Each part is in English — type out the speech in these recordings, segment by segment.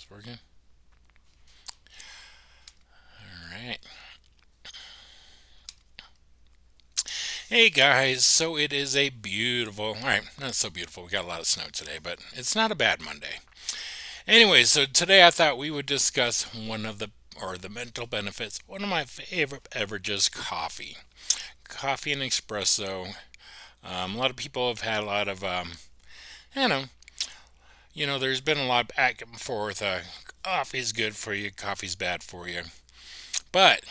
this working? All right. Hey guys, so it is a beautiful, all right, not so beautiful. We got a lot of snow today, but it's not a bad Monday. Anyway, so today I thought we would discuss the mental benefits, one of my favorite beverages, coffee. Coffee and espresso. A lot of people have had a lot of, I don't know, there's been a lot of back and forth. Coffee's good for you, coffee's bad for you. But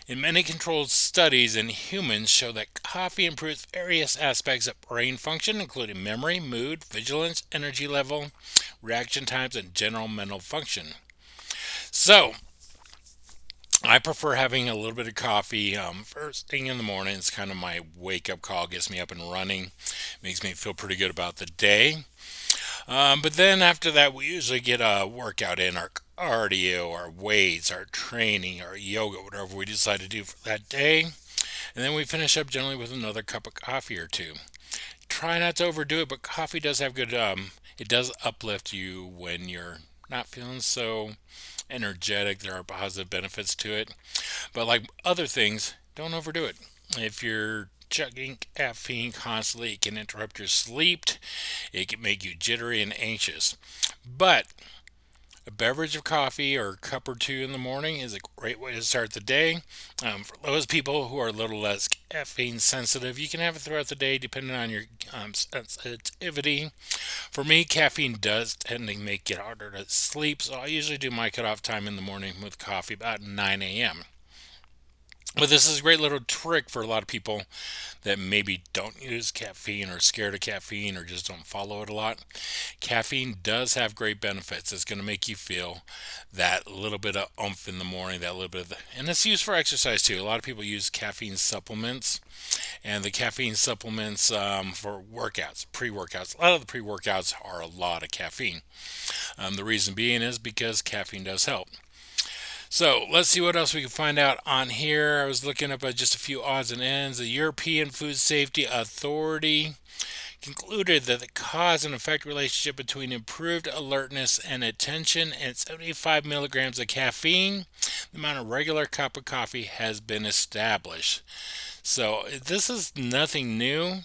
in many controlled studies in humans show that coffee improves various aspects of brain function, including memory, mood, vigilance, energy level, reaction times, and general mental function. So, I prefer having a little bit of coffee first thing in the morning. It's kind of my wake up call, gets me up and running, makes me feel pretty good about the day. But then after that, we usually get a workout in our cardio, our weights, our training, our yoga, whatever we decide to do for that day. And then we finish up generally with another cup of coffee or two. Try not to overdo it, but coffee does have good, it does uplift you when you're not feeling so energetic. There are positive benefits to it. But like other things, don't overdo it. If you're chugging caffeine constantly, it can interrupt your sleep. It can make you jittery and anxious. But a beverage of coffee or a cup or two in the morning is a great way to start the day. For those people who are a little less caffeine sensitive, you can have it throughout the day depending on your sensitivity. For me, caffeine does tend to make it harder to sleep, so I usually do my cutoff time in the morning with coffee about 9 a.m. But this is a great little trick for a lot of people that maybe don't use caffeine or scared of caffeine or just don't follow it a lot. Caffeine does have great benefits. It's going to make you feel that little bit of oomph in the morning, that little bit of and it's used for exercise too. A lot of people use caffeine supplements, and the caffeine supplements for workouts, pre-workouts. A lot of the pre-workouts are a lot of caffeine. The reason being is because caffeine does help. So let's see what else we can find out on here. I was looking up at just a few odds and ends. The European Food Safety Authority concluded that the cause and effect relationship between improved alertness and attention and 75 milligrams of caffeine, the amount of regular cup of coffee, has been established. So this is nothing new.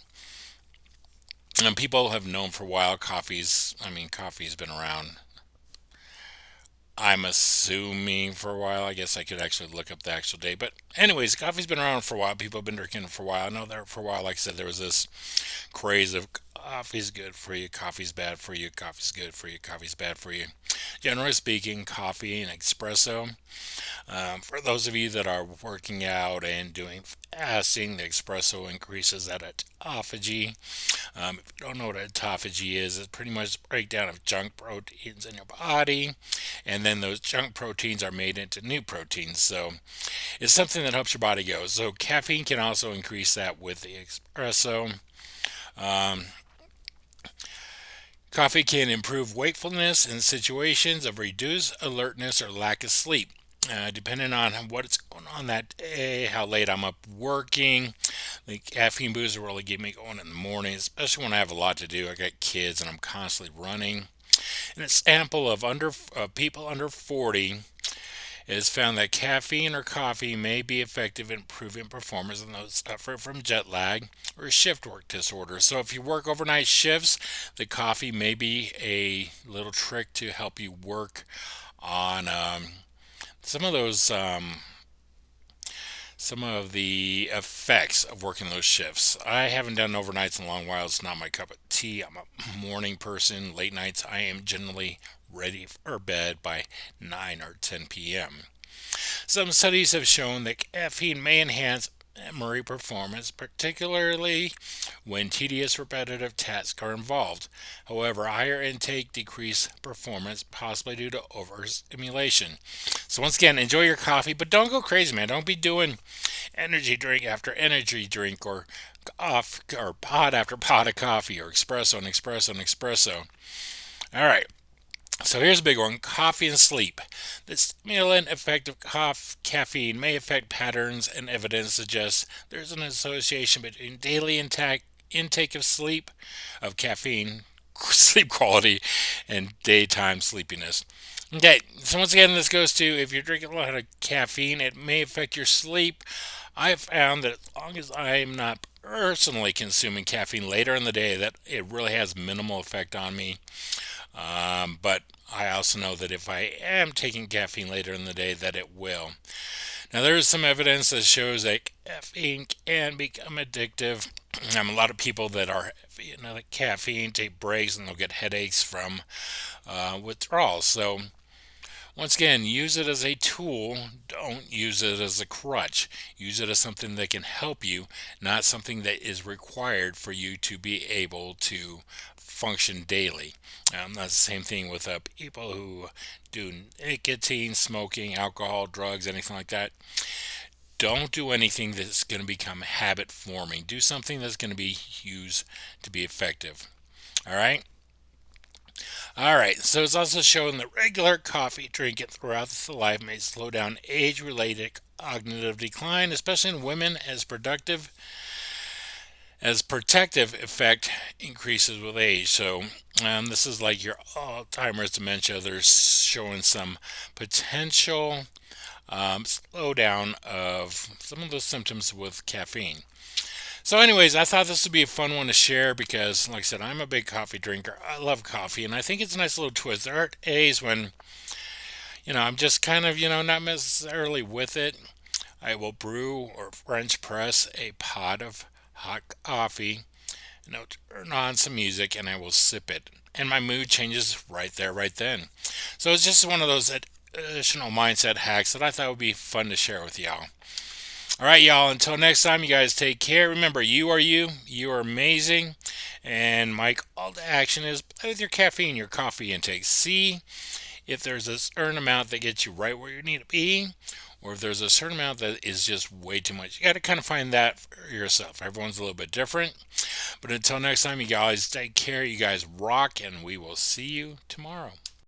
And people have known for a while coffee's been around. I'm assuming for a while. I guess I could actually look up the actual date. But anyways, coffee's been around for a while. People have been drinking it for a while. I know that for a while, like I said, there was this craze of coffee's good for you, coffee's bad for you, coffee's good for you, coffee's bad for you. Generally speaking, coffee and espresso. For those of you that are working out and doing fasting, the espresso increases that autophagy. If you don't know what autophagy is, it's pretty much a breakdown of junk proteins in your body, and then those junk proteins are made into new proteins. So it's something that helps your body go. So caffeine can also increase that with the espresso. Um, Coffee can improve wakefulness in situations of reduced alertness or lack of sleep. Depending on what's going on that day, how late I'm up working, the caffeine boosts really get me going in the morning, especially when I have a lot to do. I got kids and I'm constantly running. And a sample of people under 40, it is found that caffeine or coffee may be effective in improving performance in those suffer from jet lag or shift work disorder. So if you work overnight shifts, the coffee may be a little trick to help you work on some of those some of the effects of working those shifts. I haven't done overnights in a long while. It's not my cup of tea. I'm a morning person. Late nights, I am generally ready for bed by 9 or 10 p.m. Some studies have shown that caffeine may enhance memory performance, particularly when tedious repetitive tasks are involved. However, higher intake decrease performance, possibly due to overstimulation. So once again, enjoy your coffee, but don't go crazy, man. Don't be doing energy drink after energy drink or off or pot after pot of coffee or espresso and espresso and espresso. All right. So here's a big one: coffee and sleep. The stimulant effect of caffeine may affect patterns, and evidence suggests there's an association between daily intake of sleep, of caffeine, sleep quality and daytime sleepiness. Okay, so once again, this goes to if you're drinking a lot of caffeine, it may affect your sleep. I've found that as long as I'm not personally consuming caffeine later in the day, that it really has minimal effect on me. But I also know that if I am taking caffeine later in the day, that it will. Now, there is some evidence that shows that caffeine can become addictive. A lot of people that are like caffeine take breaks and they'll get headaches from withdrawals. So once again, use it as a tool. Don't use it as a crutch. Use it as something that can help you, not something that is required for you to be able to function daily. That's the same thing with people who do nicotine, smoking, alcohol, drugs, anything like that. Don't do anything that's going to become habit forming. Do something that's going to be used to be effective. All right? All right, so it's also shown that regular coffee drinking throughout the life may slow down age-related cognitive decline, especially in women, as protective effect increases with age. So this is like your Alzheimer's dementia. They're showing some potential slowdown of some of those symptoms with caffeine. So, anyways, I thought this would be a fun one to share because, like I said, I'm a big coffee drinker. I love coffee, and I think it's a nice little twist. There are days when, I'm just kind of, not necessarily with it. I will brew or French press a pot of hot coffee, turn on some music, and I will sip it. And my mood changes right there, right then. So, it's just one of those additional mindset hacks that I thought would be fun to share with y'all. All right, y'all. Until next time, you guys take care. Remember, you are you. You are amazing. And my call to action is play with your caffeine, your coffee intake. See if there's a certain amount that gets you right where you need to be, or if there's a certain amount that is just way too much. You got to kind of find that for yourself. Everyone's a little bit different. But until next time, you guys take care. You guys rock, and we will see you tomorrow.